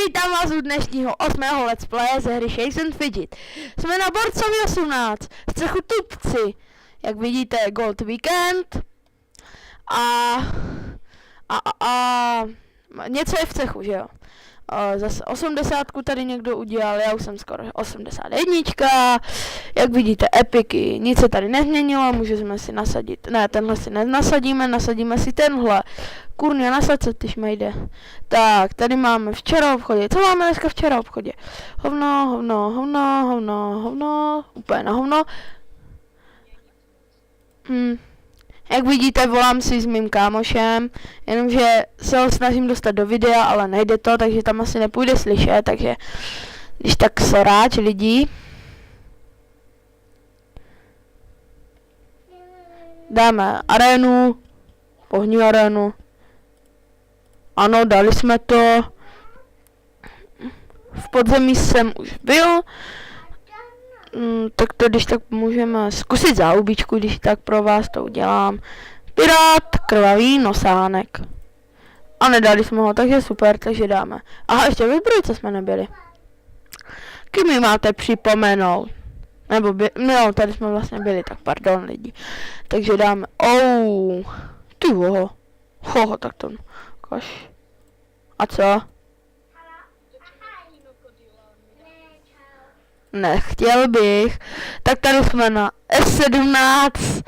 Vítám vás u dnešního 8. let's playe ze hry Shakes and Fidget. Jsme na Borcovi 18, v cechu Tupci. Jak vidíte, Gold Weekend. A něco je v cechu, že jo? Zase 80 tady někdo udělal, já už jsem skoro 81. Jak vidíte, epiky, nic se tady nezměnilo, můžeme si nasadit, ne, tenhle si nenasadíme, nasadíme si tenhle. Kurňa, nasaď se, ty šmejde. Tak, tady máme včera v obchodě, co máme dneska včera v obchodě? Hovno, úplně na hovno. Jak vidíte, volám si s mým kámošem, jenomže se ho snažím dostat do videa, ale nejde to, takže tam asi nepůjde slyšet, takže když tak soráč lidi. Dáme arénu, pohni arénu. Ano, dali jsme to. V podzemí jsem už byl. Tak to když tak můžeme zkusit záhubičku, když tak pro vás to udělám. Pirát, krvavý nosánek. A nedali jsme ho, takže super, takže dáme. Aha, ještě ve zbrojce jsme nebyli. Kým mi máte připomenout? Nebo no, tady jsme vlastně byli, tak pardon lidi. Takže dáme, ty hoho, tak to koš. A co? Nechtěl bych. Tak tady jsme na S17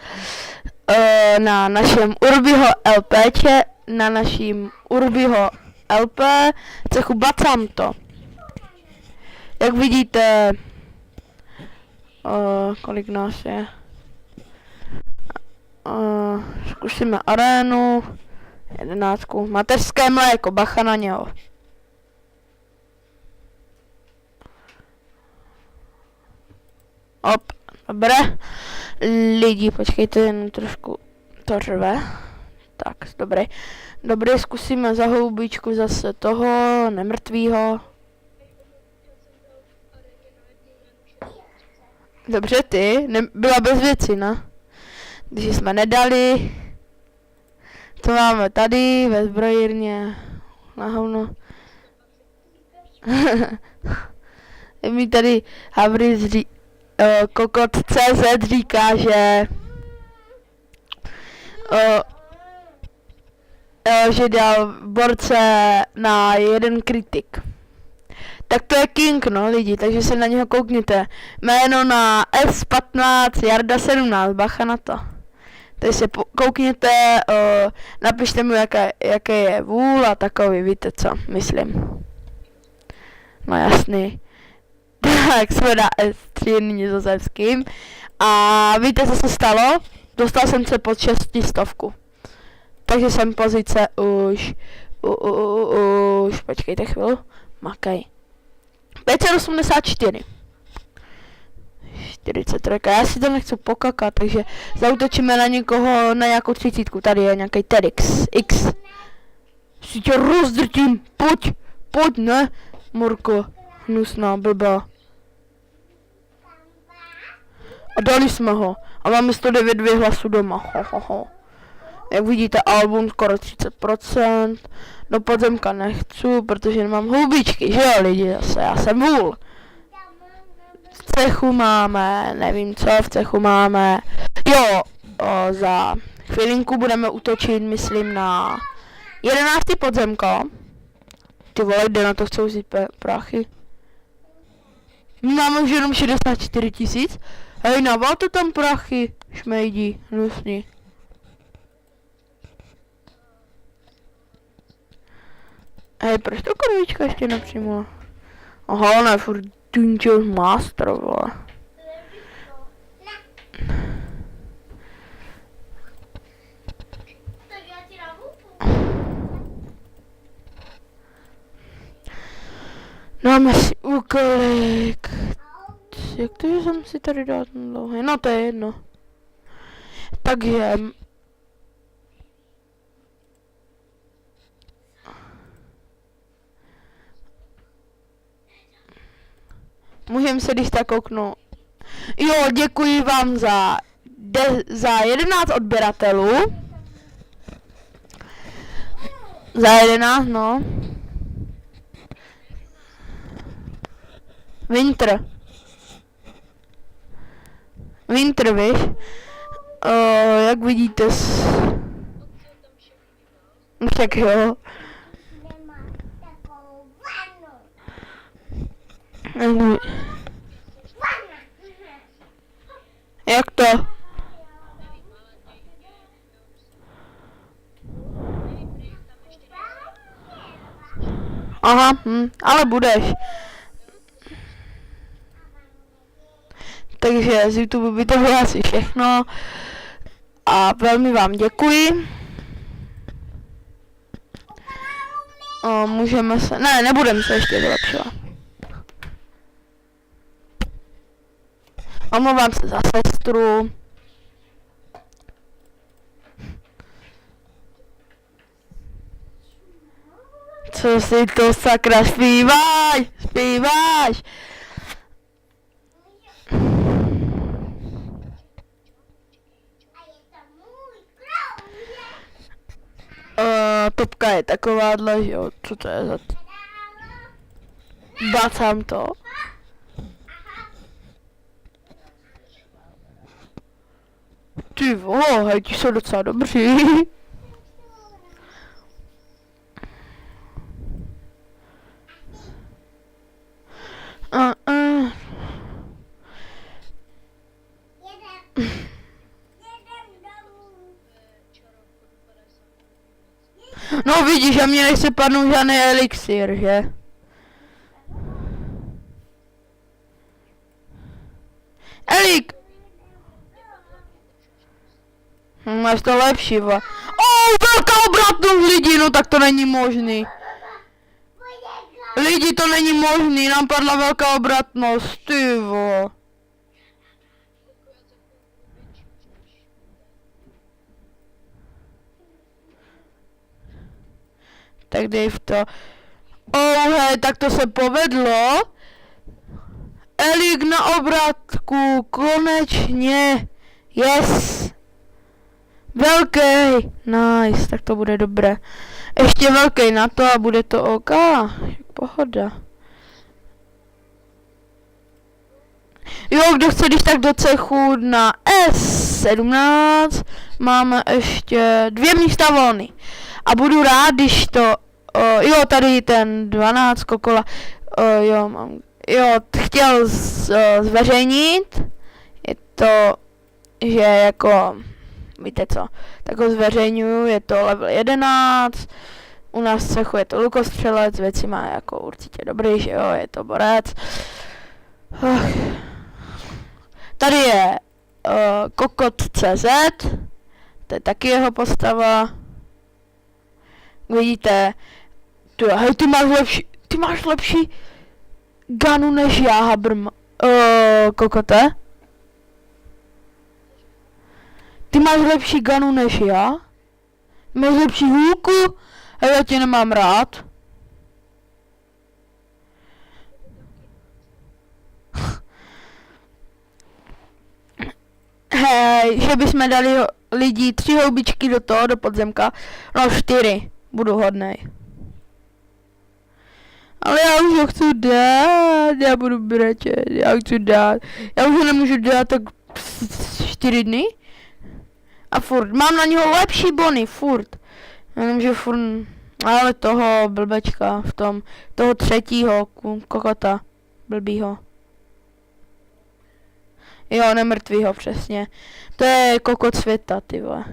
na našem Urbiho LPče, na naším Urbiho LP cechu Bacamto. Jak vidíte, kolik nás je? Zkusíme arénu, 11. Mateřské mléko, bacha na něho. Dobré. Lidi, počkejte, jen trošku to řve. Tak, dobré, zkusíme za houbičku zase toho nemrtvýho. Dobře, byla bez věci, ne? Když jsme nedali. Co máme tady ve zbrojírně? Na hovno. Mi tady Havry Kokot CZ říká, že dal borce na 1 kritik. Tak to je King, no lidi, takže se na něho koukněte. Jméno na S15 Jarda 17, bacha na to. Takže se koukněte, napište mu jaké je vůl a takový, víte co, myslím. No jasný. Tak jsme na S3 nizozemským. A víte, co se stalo? Dostal jsem se pod 600. Takže jsem pozice už počkejte chvíli. Makaj. 584. 43. Já si to nechci pokakat, takže zautočíme na někoho, na nějakou 30. Tady je nějaký TEDx X. Si tě rozdrtím, pojď, ne, Morko, hnusná blbá. A dali jsme ho. A máme 109 hlasů doma. Jak vidíte, album skoro 30%. Do podzemka nechci, protože nemám houbičky, že jo lidi, zase já jsem vůl. V cechu máme, nevím co v cechu máme. Jo, za chvilinku budeme útočit, myslím na 11. podzemko. Ty vole, kde na to chcou vzít prachy? Máme už jenom 64 000. Hej, navalte tam prachy, šmejdi, hnusný. Hej, proč to korvička ještě nepřijmula? Aha, ona je furt Dungeon Master, vole. Dáme si úkolik. Jak to, že jsem si tady dal ten dlouhý? No to je jedno. Takže můžeme se když tak kouknout. Jo, děkuji vám za 11 odběratelů. Za 11, no. Winter. Winter, víš? Jak vidíte tak jo. Jak to? Aha, ale budeš. Takže z YouTube by to bylo asi všechno. A velmi vám děkuji. Můžeme se... Ne, nebudeme se ještě vylepšovat. Omlouvám se za sestru. Co si to sakra zpíváš? Zpíváš? Topka je takováhle, že jo, co to je za... Bacám to. Ty vole, hej, ti jsou docela dobří. No vidíš, a mě nechce padnout žádný elixir, že? Elik! Máš to lepší, va. Velká obratnost lidí, no tak to není možný. Lidi, to není možný, nám padla velká obratnost, ty vo. Tak dej to. Hej, tak to se povedlo. Elik na obratku, konečně. Yes. Velký. Nice, tak to bude dobré. Ještě velký na to a bude to OK. Pohoda. Jo, kdo chce, když tak do cechu na S17 máme ještě 2 místa volný. A budu rád, když to, jo, tady ten 12 kokola, jo, mám, jo, chtěl zveřejnit, je to, že jako, víte co, tak ho zveřejňuju, je to level 11, u nás v cechu je to lukostřelec, věci má jako určitě dobrý, že jo, je to borec. Tady je Kokot.cz, to je taky jeho postava. Vidíte, hej, ty máš lepší gunu než já, Habrm, Kokote. Ty máš lepší gunu než já? Máš lepší hůlku? Hej, já tě nemám rád. Hej, že bychom dali lidi 3 houbičky do toho, do podzemka. No 4, budu hodnej. Ale já už ho chci dát, já budu brečet, já chci dát. Já už ho nemůžu dát tak 4 dny. A furt, mám na něho lepší bony, furt. Já nemůžu furt, ale toho blbečka v tom, toho 3. kokota, blbýho. Jo, nemrtvýho, přesně. To je kokot světa, ty vole.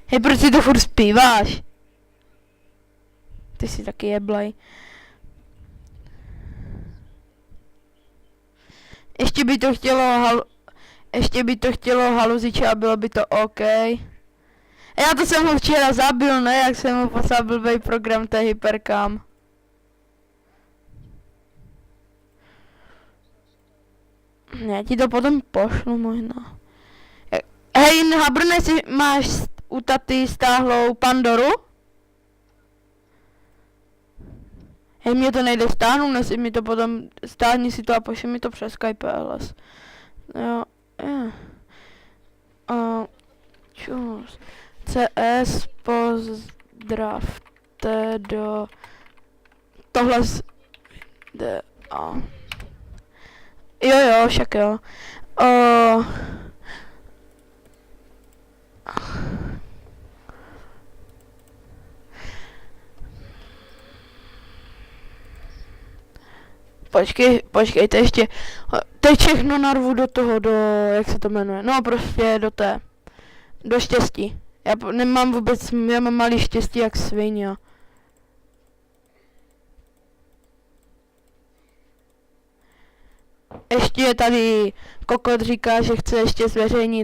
Hej, proč si to furt zpíváš? Ty jsi taky jeblej. Ještě by to chtělo haluziče a bylo by to OK. Já to jsem ho včera zabil, ne? Jak jsem mu poslal blbej program té Hypercam. Já ti to potom pošlu možná. Hej, Habrne, si máš u taty stáhlou Pandoru? Hej, mě to nejde stáhnout, než mi to potom, stáhni si to a pošli mi to přes Skype LS. Jo, čus. CS pozdravte do tohle jo, však jo. Počkejte ještě. Teď všechno narvu do toho, jak se to jmenuje. No prostě do štěstí. Já mám malý štěstí jak svině. Ještě tady Kokot říká, že chce ještě zveřejnit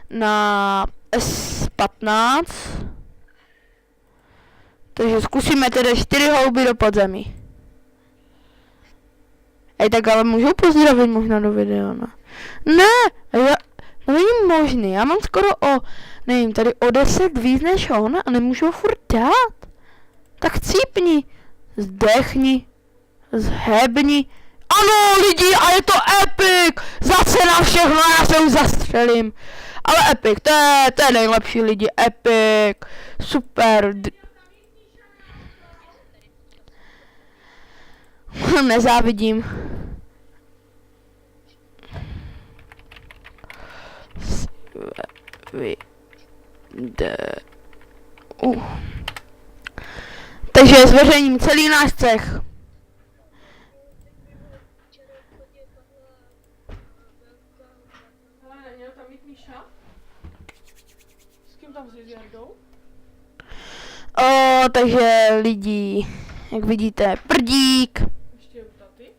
na S15. Takže zkusíme tedy 4 houby do podzemí. Tak ale můžu pozdravit možná do videa, ne? Ne, to není možný, já mám skoro nevím, tady o 10 víc než on a nemůžu ho furt dát. Tak cípni, zdechni, zhebni. Ano lidi, a je to epic! Zase na všechno, já se už zastřelím. Ale epic, to je nejlepší lidi, epic, super. Nezávidím. Takže zveřejním celý náš cech. Měl tam mít Míša? S kým tam jsi s Jardou? Takže lidi, jak vidíte, Prdík. Ještě u taty?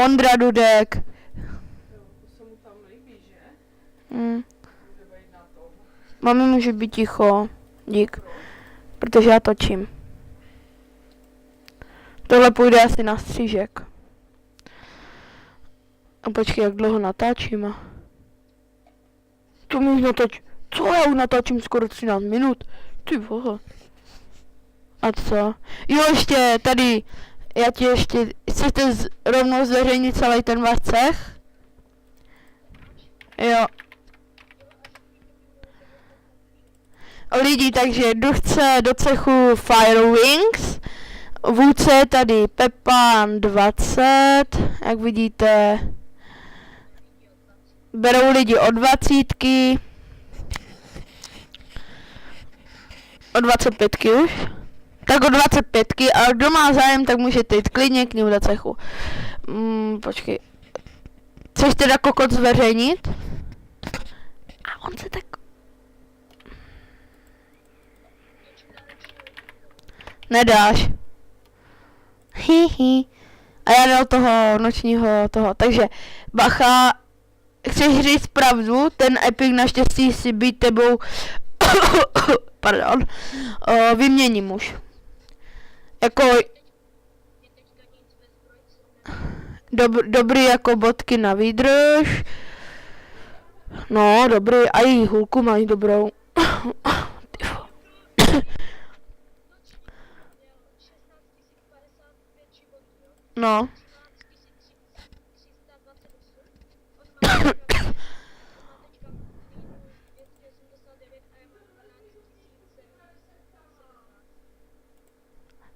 Ondra Dudek. Jo, to se mu tam líbí, že? Může být na tom. Mami může být ticho, dík, protože já točím. Tohle půjde asi na střížek. A počkej, jak dlouho natáčíme. To mi už Co, já už natáčím skoro 13 minut. Ty boha. A co? Jo, ještě tady, já ti ještě, chcete rovnou zveřejnit celý ten váš cech? Jo. Lidi, takže duchce do cechu Firewings. Vůdce je tady Pepan 20, jak vidíte. Berou lidi od 20, od 25 už. Tak od 25, a kdo má zájem, tak můžete jít klidně k ním do cechu. Počkej. Chceš teda Kokot zveřejnit? A on se tak... Nedáš. Hihi. A já dal toho nočního toho. Takže bacha, chceš říct pravdu, ten Epic naštěstí si být tebou pardon, vyměním už. Jako dobrý jako bodky na výdrž. No, dobrý, a její hůlku mají dobrou. No.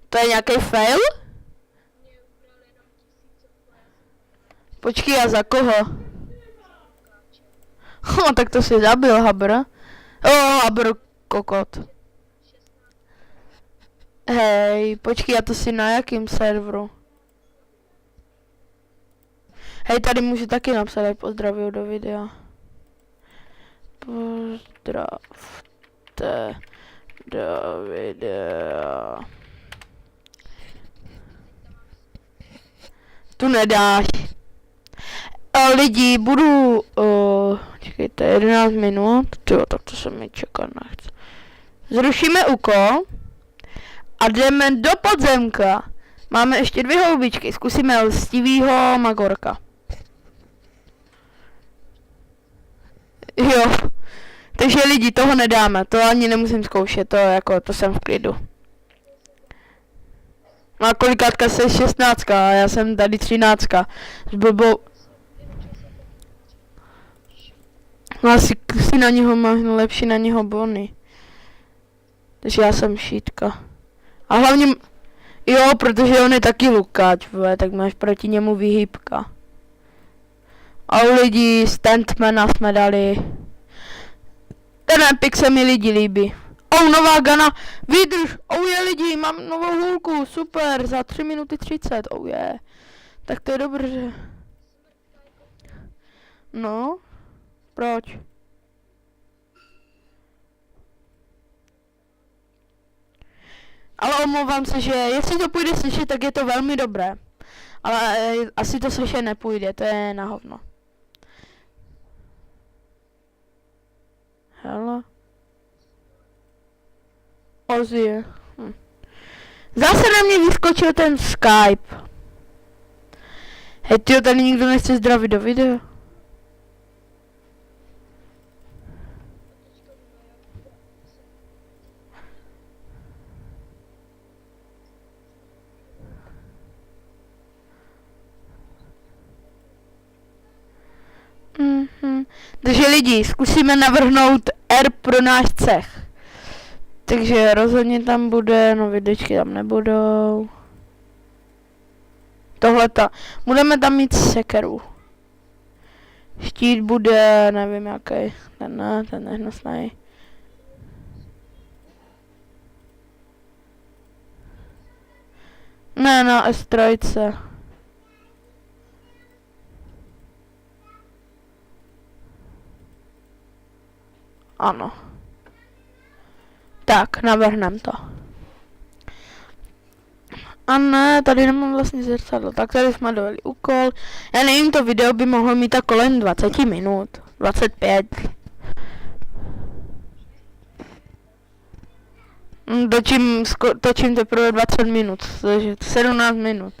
To je nějaký fail? Počkej, a za koho? Tak to si zabil, Habr. Habr Kokot. Hej, počkej, a to si na jakým serveru? Hej, tady můžu taky napsat, jak pozdravuju do videa. Pozdravte do videa. Tu nedáš. Lidi, budu... čekejte, 11 minut. Tyjo, tak to se mi čekat nechce. Zrušíme úkol. A jdeme do podzemka. Máme ještě 2 houbičky. Zkusíme lstivýho Magorka. Jo. Takže lidi, toho nedáme. To ani nemusím zkoušet. To jsem v klidu. No a kolikátka se 16, a já jsem tady 13. S blbou... No asi si na něho mám lepší na něho bony. Takže já jsem šítka. A hlavně, jo, protože on je taky lukáč, vole, tak máš proti němu výhybka. A u lidí Standmana jsme dali. Ten epic se mi lidi líbí. Nová gana, vydrž, je lidi, mám novou hůlku, super, za 3 minuty 30, je. Tak to je dobře. No, proč? Ale omlouvám se, že jestli to půjde slyšet, tak je to velmi dobré. Ale asi to slyšet nepůjde, to je na hovno. Hele. Ozie. Zase na mě vyskočil ten Skype. Hej tyjo, tady nikdo nechce zdravit do videa. Takže lidi, zkusíme navrhnout R pro náš cech. Takže rozhodně tam bude, no videčky tam nebudou. Tohleta. Budeme tam mít sekeru. Štít bude, nevím jaký. Ten nehnusnej. Ne, na S3. Ano. Tak, navrhnem to. A ne, tady nemám vlastně zrcadlo. Tak tady jsme dali úkol. Já nevím, to video by mohlo mít tak kolem 20 minut. 25. Točím teprve 20 minut, takže 17 minut.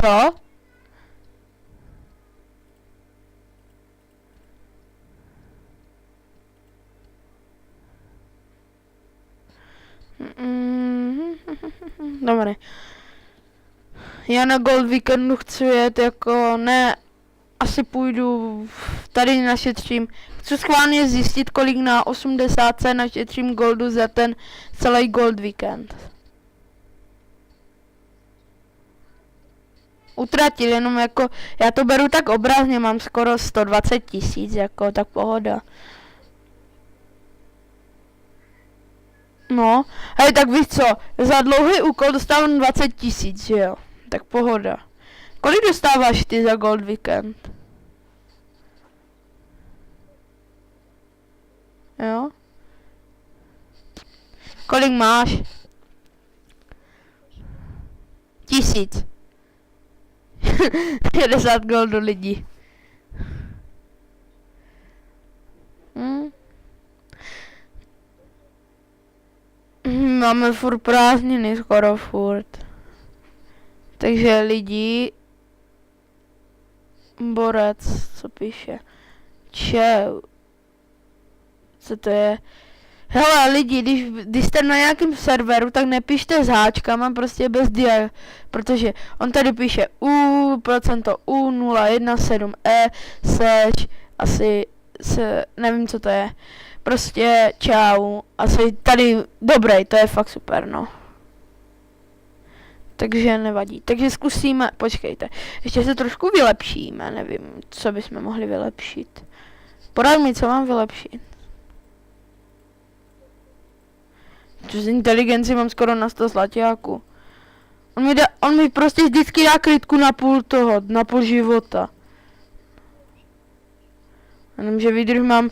Co? Dobré. Já na Gold Weekendu chci jet jako ne, asi půjdu, tady našetřím. Chci schválně zjistit, kolik na 80 našetřím Goldu za ten celý Gold Weekend. Utratil, jenom jako, já to beru tak obrazně, mám skoro 120 000, jako, tak pohoda. No, hej, tak víš co, za dlouhý úkol dostávám 20 000, že jo, tak pohoda. Kolik dostáváš ty za Gold Weekend? Jo? Kolik máš? 1000. 60 goldu lidí. Máme furt prázdniny, skoro furt. Takže lidi... Borec, co píše? Čau. Co to je? Hele lidi, když jste na nějakém serveru, tak nepište s háčkama, prostě bez dia, protože on tady píše procento U017E seč, asi se, nevím co to je, prostě čau, asi tady, dobrý, to je fakt super, no. Takže nevadí, takže zkusíme, počkejte, ještě se trošku vylepšíme, nevím, co bychom mohli vylepšit. Porad mi, co mám vylepšit. Z inteligenci mám skoro na 100 zlaťáku. On mi prostě vždycky dá krytku na půl života. Jenomže vydrž mám,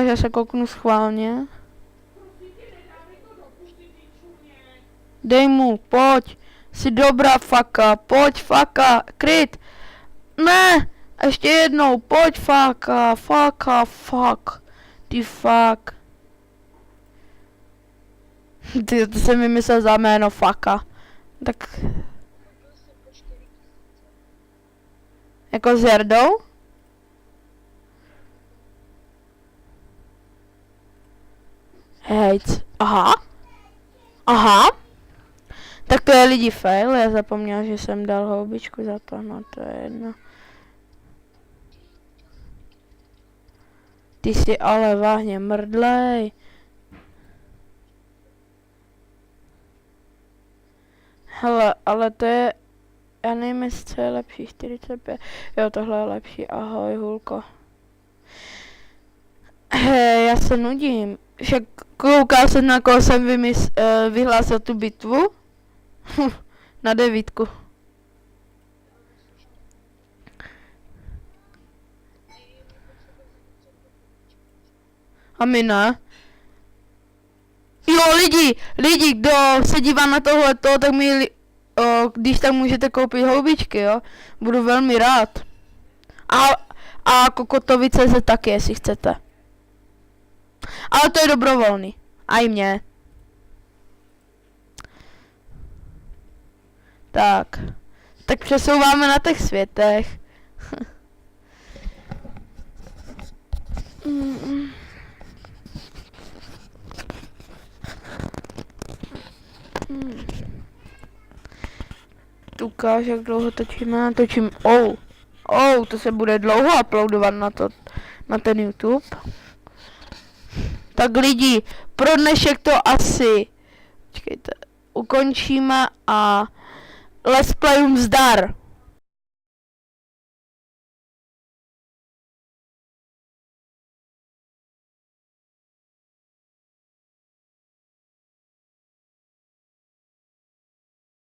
já se kouknu schválně. Dej mu, pojď, jsi dobrá faka, pojď faka, kryt. Ne, ještě jednou, pojď faka, fuck, ty fuck. Ty, to jsem vymyslel za jméno faka. Tak... Jako s Jardou? Hejc. Aha. Aha. Tak to je lidi fail, já zapomněl, že jsem dal houbičku za to, no to je jedno. Ty si ale vážně mrdlej. Hele, ale to je, já nevím, jestli co je lepší, 45, jo, tohle je lepší, ahoj, hulko. Hej, já se nudím, však koukal jsem, na koho jsem vyhlásil tu bitvu? Na 9. A my ne. Jo, lidi, kdo se dívá na tohleto, tak když tak můžete koupit houbičky, jo. Budu velmi rád. A kokotovice se taky, jestli chcete. Ale to je dobrovolný. A i mě. Tak. Tak přesouváme na těch světech. Tu ukáž, jak dlouho točíme. Točím. To se bude dlouho uploadovat na ten YouTube. Tak lidi, pro dnešek to asi ukončíme a let's playům zdar.